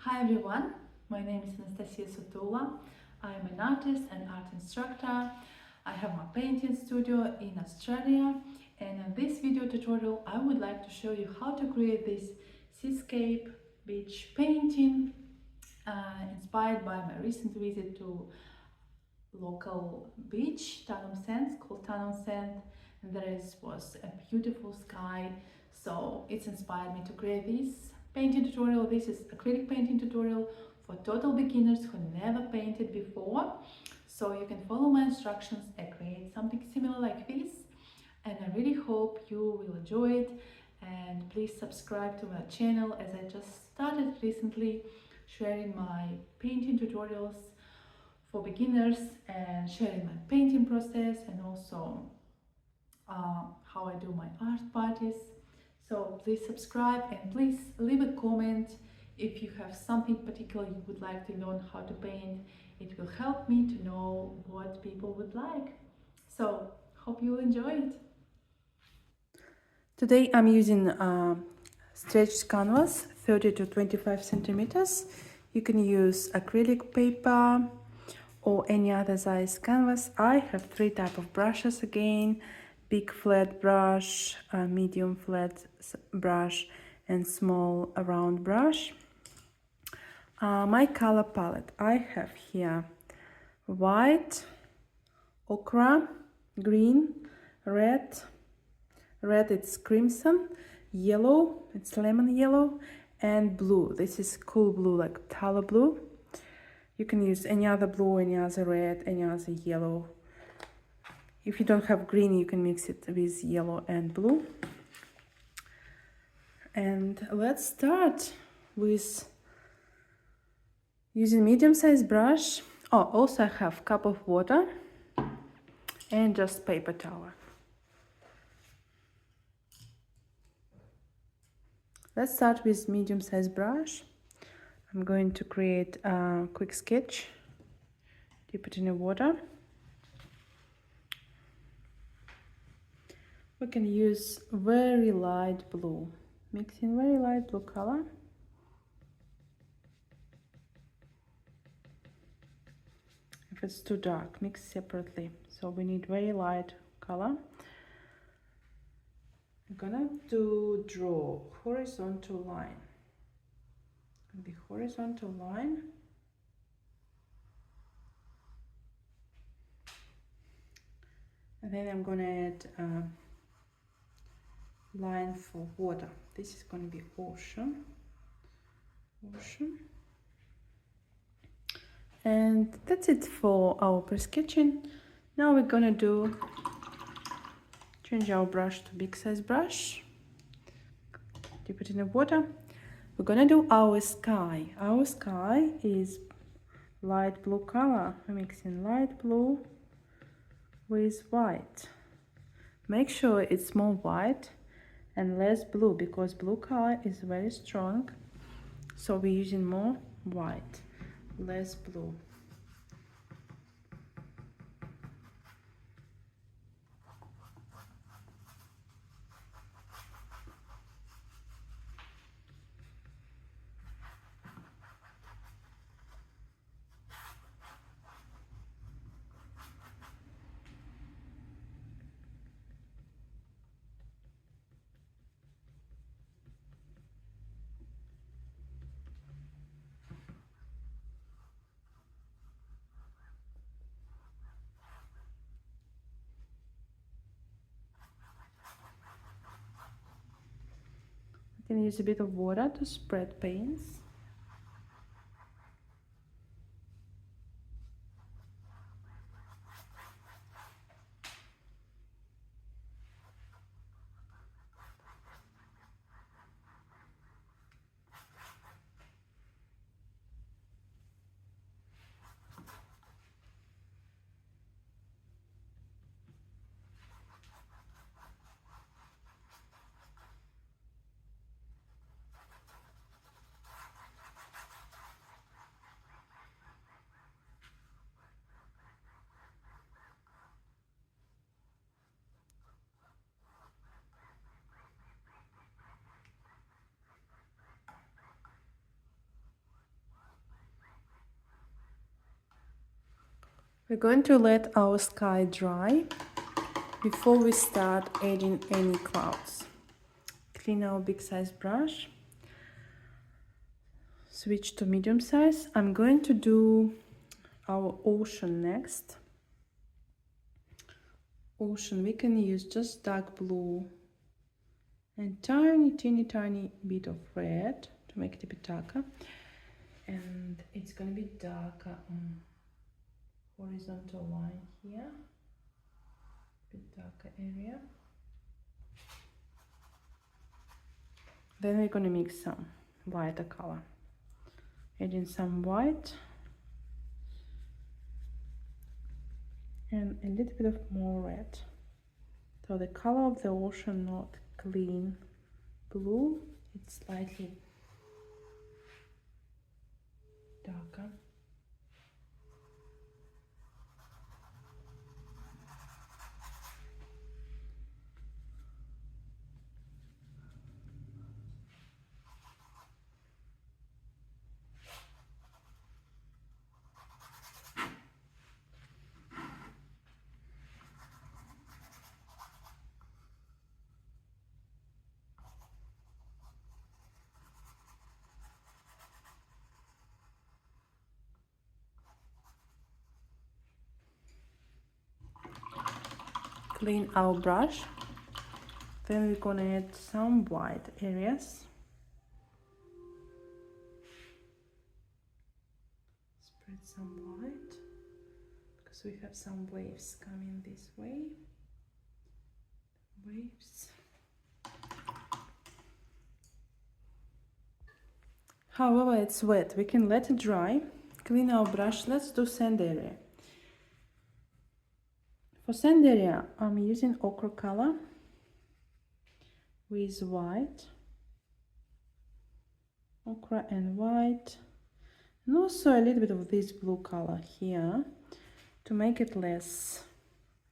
Hi everyone, my name is Anastasia Sotula. I am an artist and art instructor. I have my painting studio in Australia, and in this video tutorial I would like to show you how to create this seascape beach painting inspired by my recent visit to local beach, Tanum Sands, called Tanum Sand. And was a beautiful sky, so it's inspired me to create this painting tutorial. This is acrylic painting tutorial for total beginners who never painted before. So you can follow my instructions and create something similar like this. And I really hope you will enjoy it. And please subscribe to my channel, as I just started recently sharing my painting tutorials for beginners and sharing my painting process, and also how I do my art parties. So please subscribe and please leave a comment if you have something particular you would like to learn how to paint. It will help me to know what people would like. So hope you enjoy it. Today I'm using stretched canvas 30 to 25 centimeters. You can use acrylic paper or any other size canvas. I have three types of brushes again: big flat brush, medium flat brush, and small round brush. My color palette, I have here white, ochre, green, red, it's crimson, yellow, it's lemon yellow, and blue. This is cool blue, like phthalo blue. You can use any other blue, any other red, any other yellow. If you don't have green, you can mix it with yellow and blue. And let's start with using medium-sized brush. Oh, also I have cup of water and just paper towel. Let's start with medium-sized brush. I'm going to create a quick sketch. Dip it in the water. We can use very light blue. Mix in very light blue color. If it's too dark, mix separately. So we need very light color. I'm gonna draw horizontal line. The horizontal line. And then I'm gonna add a line for water. This is gonna be ocean. And that's it for our pre-sketching. Now we're gonna change our brush to big size brush. Dip it in the water. We're gonna do our sky. Our sky is light blue color. We're mixing light blue with white. Make sure it's more white and less blue, because blue color is very strong. So we're using more white, less blue. You can use a bit of water to spread paints. We're going to let our sky dry before we start adding any clouds. Clean our big size brush. Switch to medium size. I'm going to do our ocean next. Ocean, we can use just dark blue and tiny bit of red to make it a bit darker. And it's going to be darker on horizontal line here, a bit darker area. Then we're going to mix some lighter color, adding some white and a little bit of more red. So the color of the ocean, not clean blue, it's slightly darker. Clean our brush. Then we're gonna add some white areas. Spread some white because we have some waves coming this way. Waves. However, it's wet. We can let it dry. Clean our brush. Let's do sand area. For sand area, I'm using ochre color with white, ochre and white, and also a little bit of this blue color here to make it less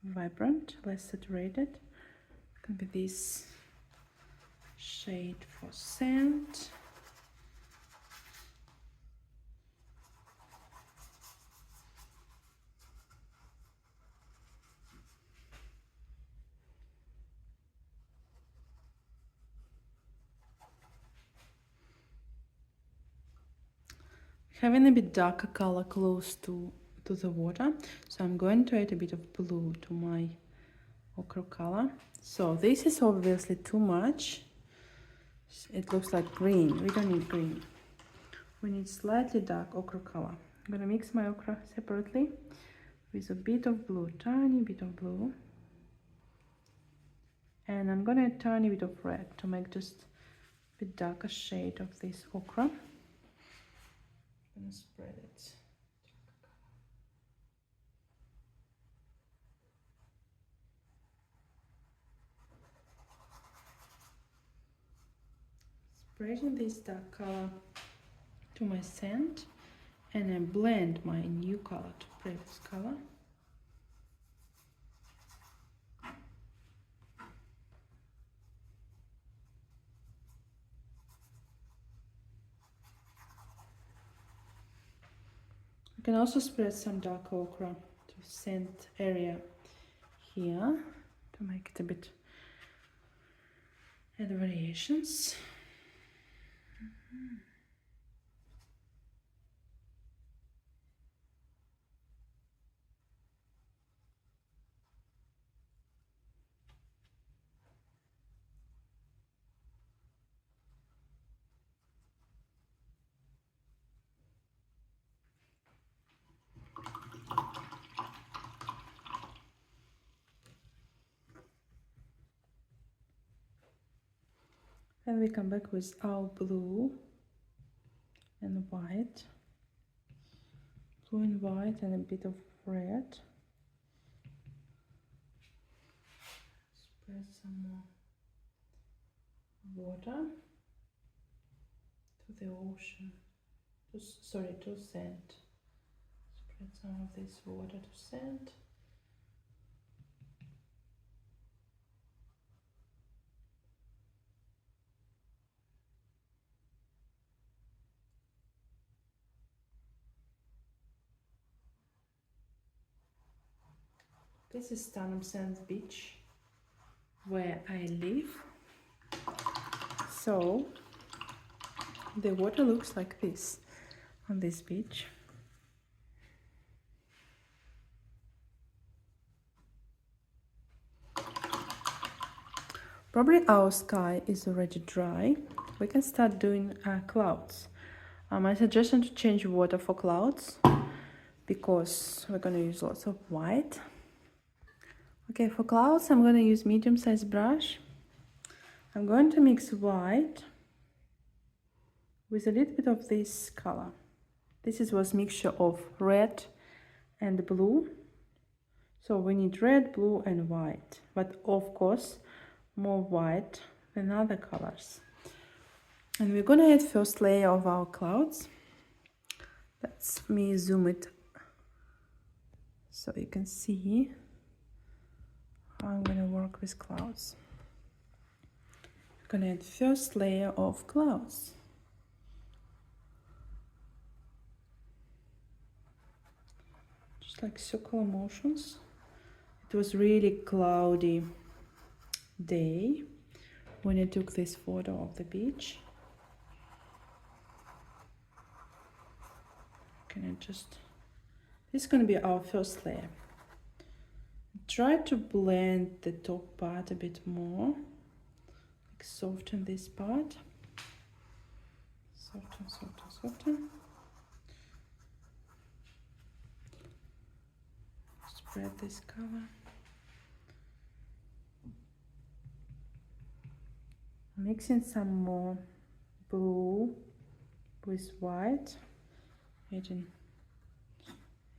vibrant, less saturated. It can be this shade for sand. Having a bit darker color close to the water, so I'm going to add a bit of blue to my ochre color. So this is obviously too much. It looks like green. We don't need green. We need slightly dark ochre color. I'm gonna mix my ochre separately with a bit of blue, tiny bit of blue, and I'm gonna add a tiny bit of red to make just a bit darker shade of this ochre. I'm gonna spread it. Spreading this dark color to my sand, and I blend my new color to previous color. You can also spread some dark ochre to sand area here to make it a bit, add variations. Then we come back with our blue and white, blue and white, and a bit of red. Spread some more water to the ocean, to sand. Spread some of this water to sand. This is Stanham Sands Beach, where I live. So the water looks like this on this beach. Probably our sky is already dry. We can start doing clouds. My suggestion to change water for clouds, because we're going to use lots of white. Okay, for clouds I'm going to use medium-sized brush. I'm going to mix white with a little bit of this color. This was mixture of red and blue. So we need red, blue and white, but of course more white than other colors. And we're going to add first layer of our clouds. Let me zoom it so you can see how I'm going to work with clouds. I'm going to add first layer of clouds. Just like circular motions. It was really cloudy day when I took this photo of the beach. This is going to be our first layer. Try to blend the top part a bit more, like soften this part, soften. Spread this color. Mixing some more blue with white, adding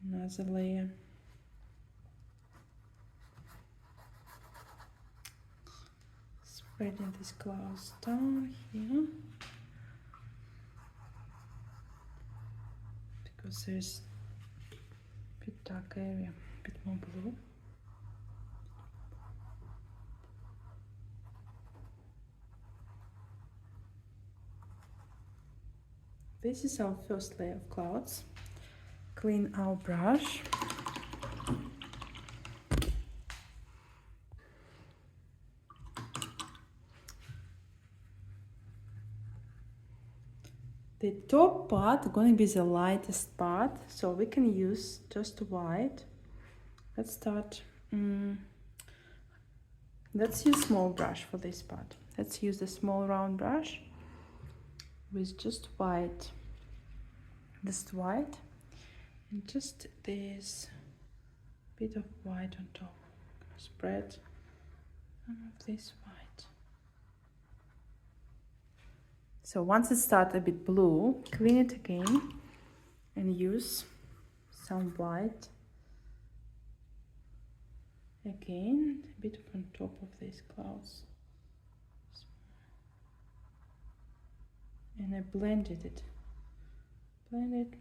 another layer. Spreading these clouds down here, because there's a bit dark area, a bit more blue. This is our first layer of clouds. Clean our brush. The top part is going to be the lightest part, so we can use just white. Let's start. Let's use small brush for this part. Let's use the small round brush with just white, and just this bit of white on top. Spread some of this white. So once it starts a bit blue, clean it again and use some white again, a bit on top of these clouds. And I blended it. Blend it.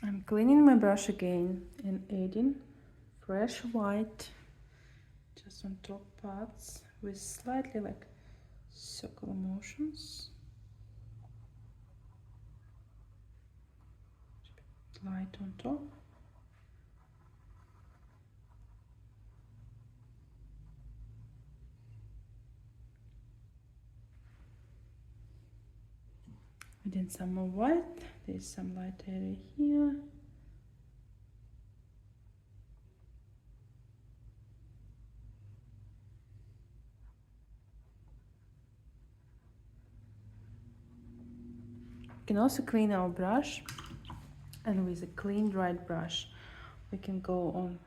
I'm cleaning my brush again and adding fresh white just on top parts with slightly like circular motions. Light on top. Adding some more white. There's some light area here. We can also clean our brush, and with a clean dried brush we can go on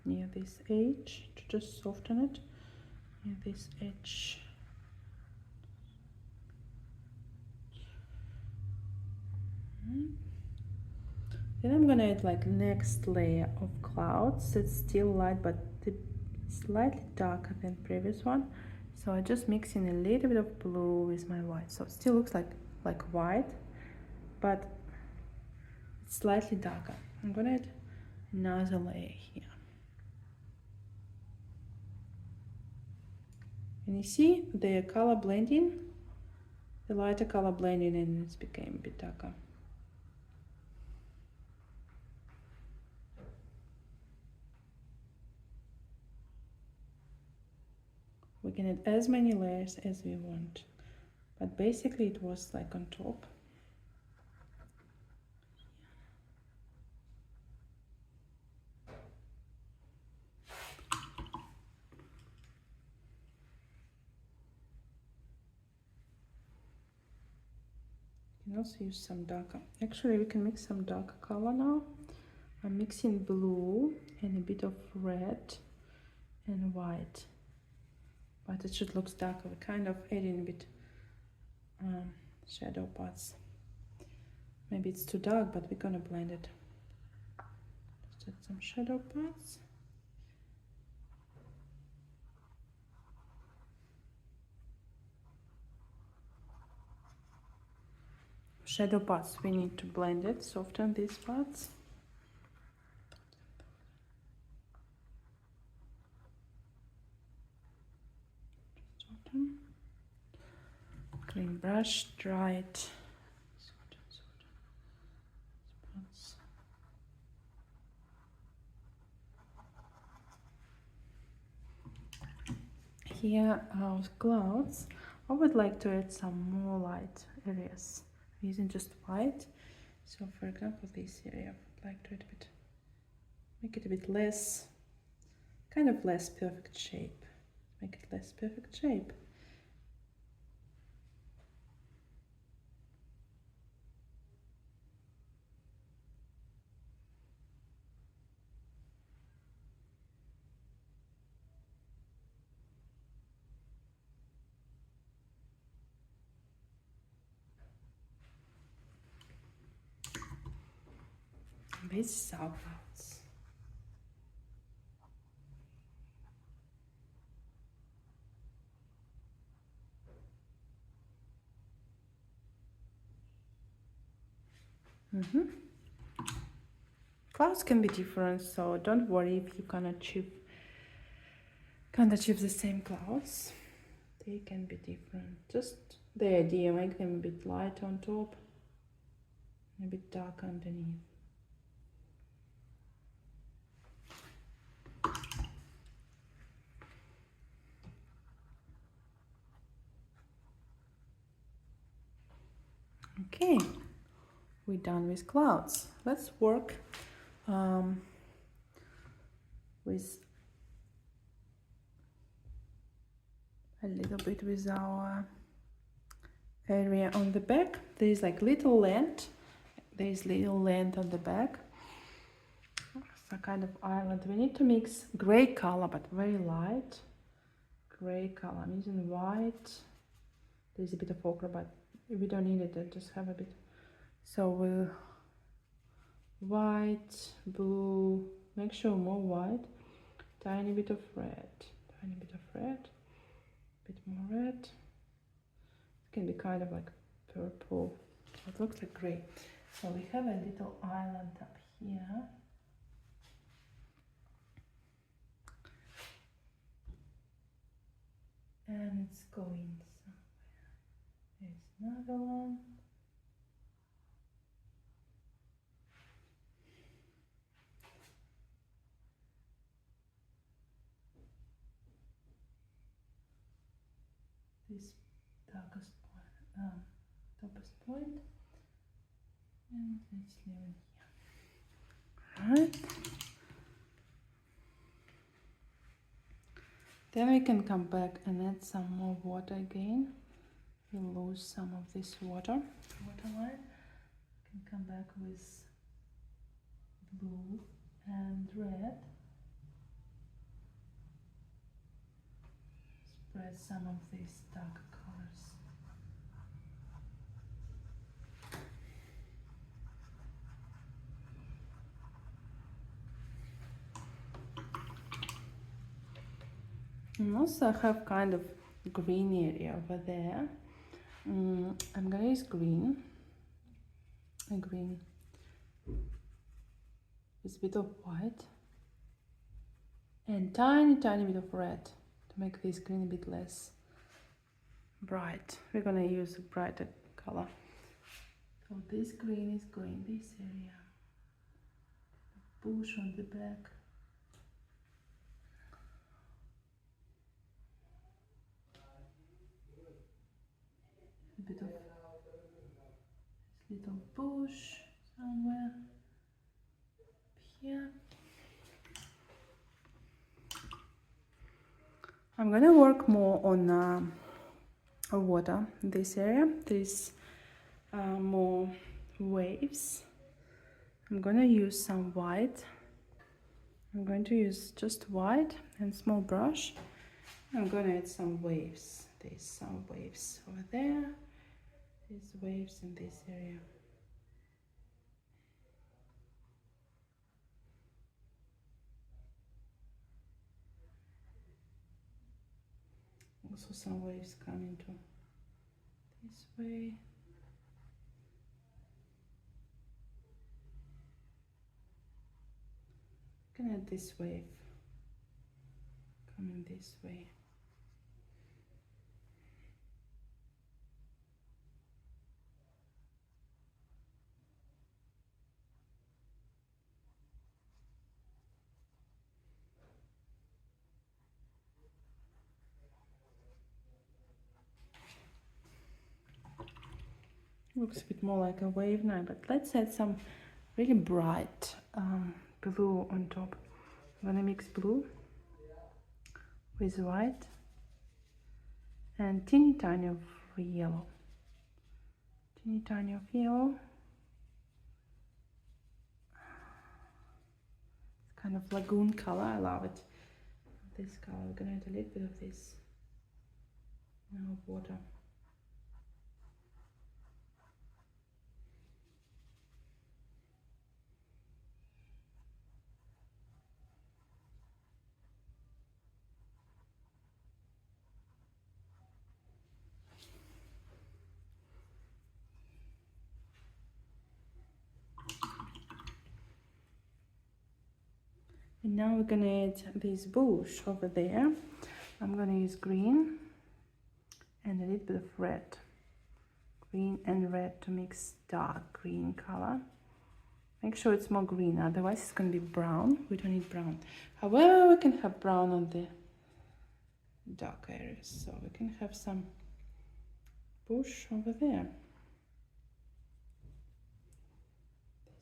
near this edge to just soften it, near this edge. Then I'm gonna add like next layer of clouds. It's still light but slightly darker than previous one, so I just mix in a little bit of blue with my white, so it still looks like white, but it's slightly darker. I'm gonna add another layer here. And you see the color blending, the lighter color blending, and it became a bit darker. We can add as many layers as we want, but basically it was like on top. You can also use some darker. Actually, we can mix some darker color now. I'm mixing blue and a bit of red and white, but it should look darker. We're kind of adding a bit shadow parts. Maybe it's too dark, but we're gonna blend it. Just add some shadow parts. Shadow parts, we need to blend it, soften these parts. Soften. Clean brush, dry it. Here our clouds, I would like to add some more light areas using just white. So for example, this area I would like to add a bit, make it a bit less, kind of less perfect shape. Make it less perfect shape. This is our clouds. Clouds can be different, so don't worry if you can't achieve the same clouds. They can be different. Just the idea, make them a bit light on top and a bit dark underneath. Okay, we're done with clouds. Let's work with a little bit with our area on the back. There is like little land. There is little land on the back. It's a kind of island. We need to mix gray color, but very light gray color. I'm using white. There's a bit of ochre, but we don't need it. I just have a bit. So we'll white, blue. Make sure more white. Tiny bit of red. Tiny bit of red. Bit more red. It can be kind of like purple. It looks like gray. So we have a little island up here. And it's going somewhere. There's another one. This darkest point, toppest point, and let's leave it here. Alright. Then we can come back and add some more water again. We'll lose some of this water line. We can come back with blue and red. Spread some of these dark colors. And also I have kind of green area over there. I'm gonna use green. A green with a bit of white and tiny bit of red to make this green a bit less bright. We're gonna use a brighter color. So this green is going this area. Bush on the back. A bit of this little bush somewhere here. I'm gonna work more on water in this area. There's more waves. I'm gonna use some white. I'm going to use just white and small brush. I'm gonna add some waves. There's some waves over there. There's waves in this area. Also some waves coming to this way. I'm gonna add this wave coming this way. Looks a bit more like a wave now, but let's add some really bright blue on top. I'm gonna mix blue with white and teeny tiny of yellow. Teeny tiny of yellow. It's kind of lagoon color, I love it. This color, we're gonna add a little bit of this now water. And now we're gonna add this bush over there. I'm gonna use green and a little bit of red. Green and red to mix dark green color. Make sure it's more green, otherwise it's gonna be brown. We don't need brown. However, we can have brown on the dark areas. So we can have some bush over there.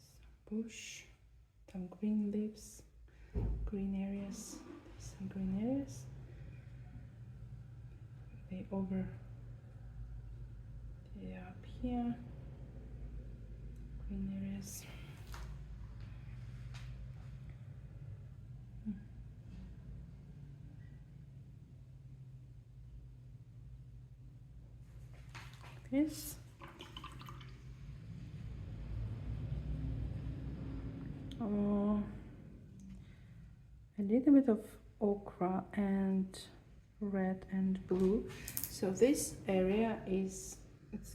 Some bush, some green leaves. Green areas, some green areas. They up here. Green areas. This. A little bit of ochre and red and blue. So this area it's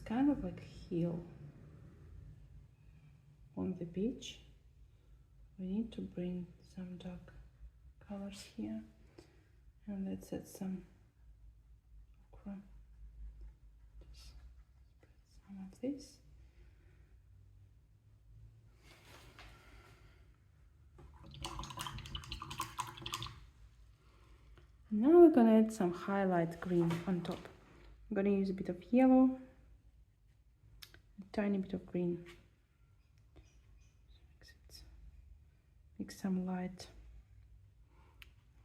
kind of like hill on the beach. We need to bring some dark colors here, and let's add some ochre. Just spread some of this. Now we're gonna add some highlight green on top. I'm gonna use a bit of yellow, a tiny bit of green. Mix some light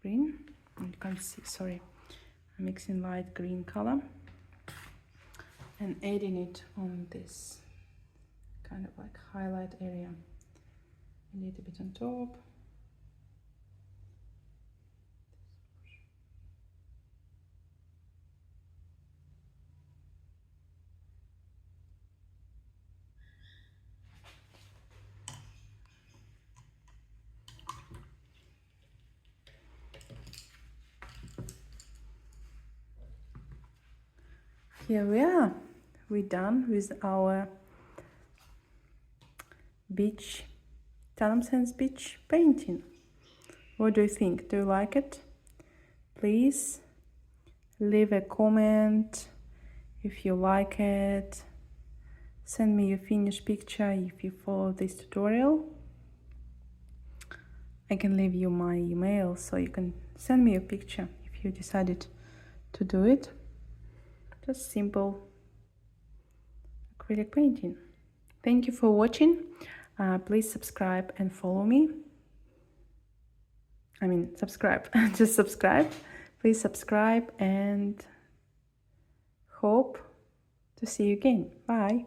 green. You can't see, sorry. I'm mixing light green color and adding it on this kind of like highlight area. A little bit on top. Here we are. We're done with our beach, Talham Sands beach painting. What do you think? Do you like it? Please leave a comment If you like it, send me your finished picture if you follow this tutorial. I can leave you my email so you can send me a picture if you decided to do it. Just simple acrylic painting. Thank you for watching. Please subscribe and follow me. I mean, subscribe. Just subscribe. Please subscribe and hope to see you again. Bye.